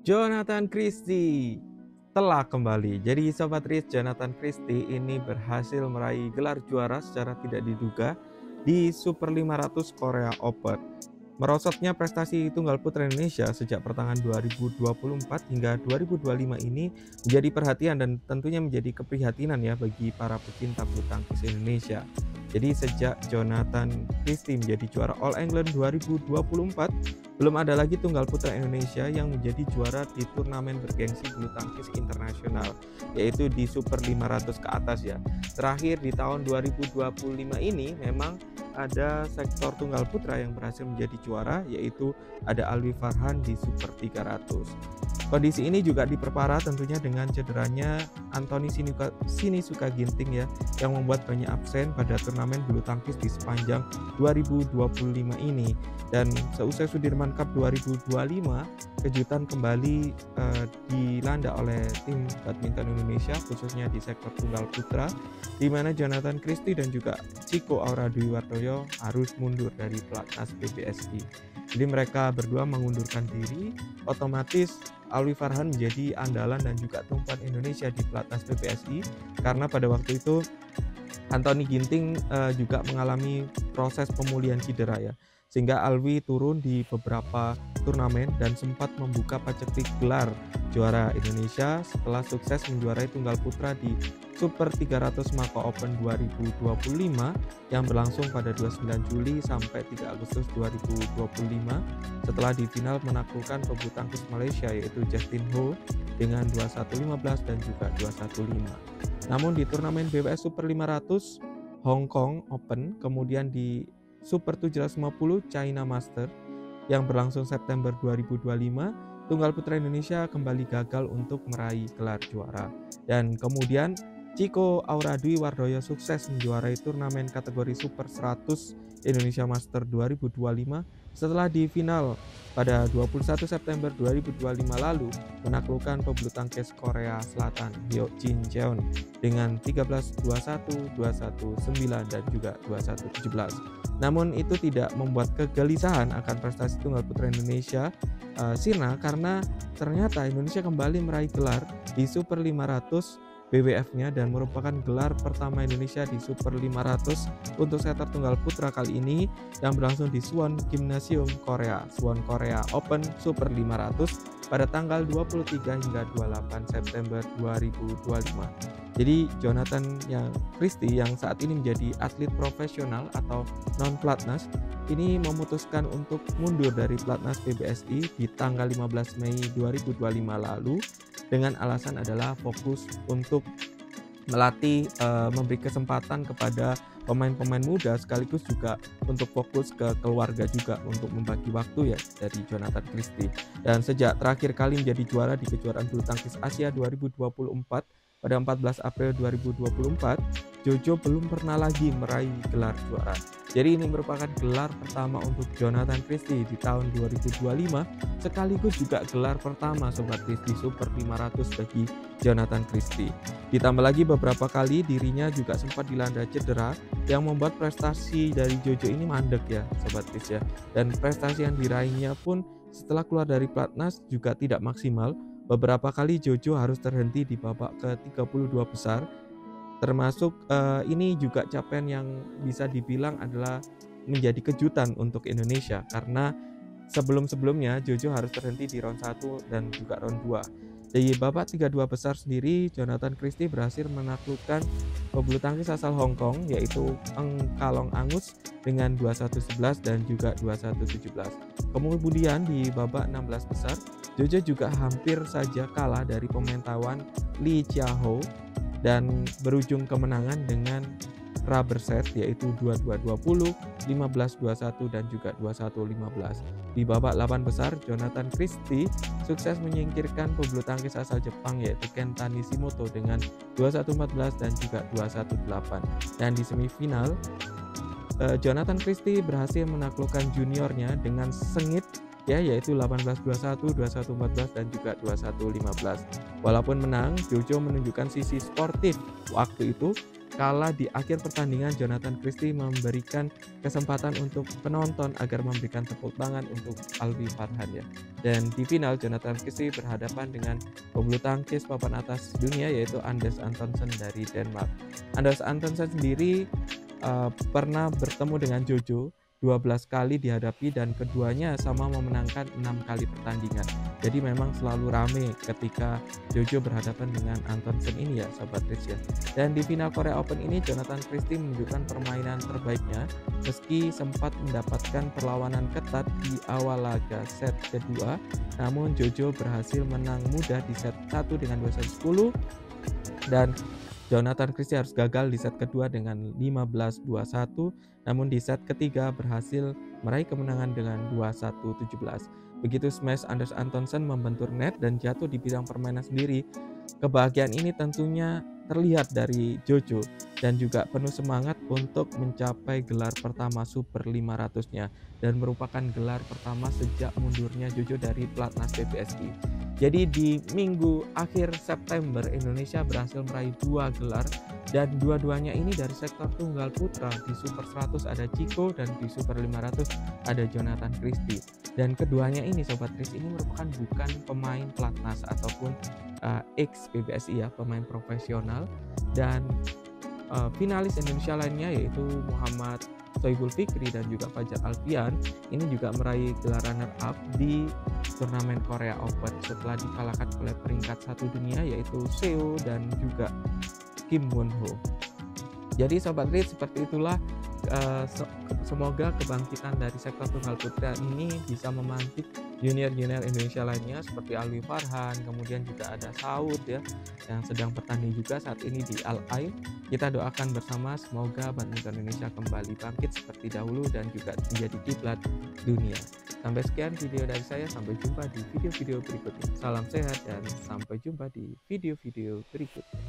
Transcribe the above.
Jonathan Christie telah kembali. Jadi Sobat Riz, Jonathan Christie ini berhasil meraih gelar juara secara tidak diduga di Super 500 Korea Open. Merosotnya prestasi tunggal putra Indonesia sejak pertengahan 2024 hingga 2025 ini menjadi perhatian dan tentunya menjadi keprihatinan ya bagi para pecinta bulu tangkis Indonesia. Jadi sejak Jonathan Christie menjadi juara All England 2024, belum ada lagi tunggal putra Indonesia yang menjadi juara di turnamen bergengsi bulu tangkis internasional, yaitu di Super 500 ke atas ya. Terakhir di tahun 2025 ini memang ada sektor tunggal putra yang berhasil menjadi juara, yaitu ada Alwi Farhan di Super 300. Kondisi ini juga diperparah tentunya dengan cederanya Anthony Sinisuka Ginting ya, yang membuat banyak absen pada turnamen bulu tangkis di sepanjang 2025 ini. Dan seusai Sudirman Cup 2025, kejutan kembali dilanda oleh tim badminton Indonesia khususnya di sektor tunggal putra, di mana Jonathan Christie dan juga Chico Aura Dwi Wardoyo harus mundur dari pelatnas PBSI. Jadi mereka berdua mengundurkan diri, otomatis Alwi Farhan menjadi andalan dan juga tumpuan Indonesia di pelatnas PBSI karena pada waktu itu Anthony Ginting juga mengalami proses pemulihan cedera ya, sehingga Alwi turun di beberapa turnamen dan sempat membuka paceklik gelar juara Indonesia setelah sukses menjuarai tunggal putra di Super 300 Mako Open 2025 yang berlangsung pada 29 Juli sampai 3 Agustus 2025 setelah di final menaklukkan pebulu tangkis Malaysia yaitu Justin Ho dengan 21-15 dan juga 21-5. Namun di turnamen BWS Super 500 Hong Kong Open, kemudian di Super 750 China Master yang berlangsung September 2025, tunggal putra Indonesia kembali gagal untuk meraih gelar juara. Dan kemudian Chico Aura Dwi Wardoyo sukses menjuarai turnamen kategori Super 100 Indonesia Master 2025 setelah di final pada 21 September 2025 lalu menaklukkan pebulu tangkis Korea Selatan Hyo Jin Jeon dengan 13-21, 21-9 dan juga 21-17. Namun itu tidak membuat kegelisahan akan prestasi tunggal putra Indonesia sirna karena ternyata Indonesia kembali meraih gelar di Super 500 BWF-nya dan merupakan gelar pertama Indonesia di Super 500 untuk setter tunggal putra kali ini yang berlangsung di Suwon Gymnasium Korea, Suwon Korea Open Super 500 pada tanggal 23 hingga 28 September 2025. Jadi Jonathan Christie yang saat ini menjadi atlet profesional atau non-pelatnas ini memutuskan untuk mundur dari pelatnas PBSI di tanggal 15 Mei 2025 lalu dengan alasan adalah fokus untuk melatih, memberi kesempatan kepada pemain-pemain muda sekaligus juga untuk fokus ke keluarga juga untuk membagi waktu ya dari Jonathan Christie. Dan sejak terakhir kali menjadi juara di kejuaraan bulu tangkis Asia 2024 pada 14 April 2024, Jojo belum pernah lagi meraih gelar juara. Jadi ini merupakan gelar pertama untuk Jonathan Christie di tahun 2025, sekaligus juga gelar pertama Sobat Riz di Super 500 bagi Jonathan Christie. Ditambah lagi beberapa kali dirinya juga sempat dilanda cedera yang membuat prestasi dari Jojo ini mandek ya Sobat Riz ya. Dan prestasi yang diraihnya pun setelah keluar dari pelatnas juga tidak maksimal. Beberapa kali Jojo harus terhenti di babak ke-32 besar. Termasuk ini juga capaian yang bisa dibilang adalah menjadi kejutan untuk Indonesia karena sebelum-sebelumnya Jojo harus terhenti di round 1 dan juga round 2. Di babak 32 besar sendiri, Jonathan Christie berhasil menaklukkan pebulu tangkis asal Hong Kong yaitu Eng Kalong Angus dengan 21-11 dan juga 21-17. Kemudian di babak 16 besar, Jojo juga hampir saja kalah dari pemain Taiwan Lee Chia Ho dan berujung kemenangan dengan rubber set yaitu 22-20, 15-21 dan juga 21-15. Di babak 8 besar, Jonathan Christie sukses menyingkirkan pebulu tangkis asal Jepang yaitu Kenta Nishimoto dengan 21-14 dan juga 21-8. Dan di semifinal, Jonathan Christie berhasil menaklukkan juniornya dengan sengit ya yaitu 18-21, 21-14 dan juga 21-15. Walaupun menang, Jojo menunjukkan sisi sportif waktu itu kala di akhir pertandingan Jonathan Christie memberikan kesempatan untuk penonton agar memberikan tepuk tangan untuk Alwi Farhan ya. Dan di final Jonathan Christie berhadapan dengan pebulu tangkis papan atas dunia yaitu Anders Antonsen dari Denmark. Anders Antonsen sendiri pernah bertemu dengan Jojo 12 kali dihadapi dan keduanya sama memenangkan 6 kali pertandingan. Jadi memang selalu rame ketika Jojo berhadapan dengan Antonsen ini ya Sobat Rich ya. Dan di final Korea Open ini Jonathan Christie menunjukkan permainan terbaiknya meski sempat mendapatkan perlawanan ketat di awal laga set kedua. Namun Jojo berhasil menang mudah di set 1 dengan 2-10 dan Jonathan Christie harus gagal di set kedua dengan 15-21, namun di set ketiga berhasil meraih kemenangan dengan 21-17. Begitu smash Anders Antonsen membentur net dan jatuh di bidang permainan sendiri. Kebahagiaan ini tentunya terlihat dari Jojo dan juga penuh semangat untuk mencapai gelar pertama Super 500-nya dan merupakan gelar pertama sejak mundurnya Jojo dari pelatnas PBSI. Jadi di minggu akhir September Indonesia berhasil meraih 2 gelar dan dua-duanya ini dari sektor tunggal putra. Di Super 100 ada Chico dan di Super 500 ada Jonathan Christie. Dan keduanya ini Sobat Rich ini merupakan bukan pemain pelatnas ataupun ex PBSI ya, pemain profesional. Dan finalis Indonesia lainnya yaitu Muhammad Sohibul Fikri dan juga Fajar Alfian ini juga meraih gelar runner up di turnamen Korea Open setelah dikalahkan oleh peringkat 1 dunia yaitu Seo dan juga Kim Won Ho. Jadi Sobat Rich seperti itulah semoga kebangkitan dari sektor tunggal putra ini bisa memantik junior-junior Indonesia lainnya seperti Alwi Farhan, kemudian juga ada Saud ya yang sedang bertanding juga saat ini di Al Ain. Kita doakan bersama semoga badminton Indonesia kembali bangkit seperti dahulu dan juga menjadi kiblat dunia. Sampai sekian video dari saya, sampai jumpa di video-video berikutnya. Salam sehat dan sampai jumpa di video-video berikutnya.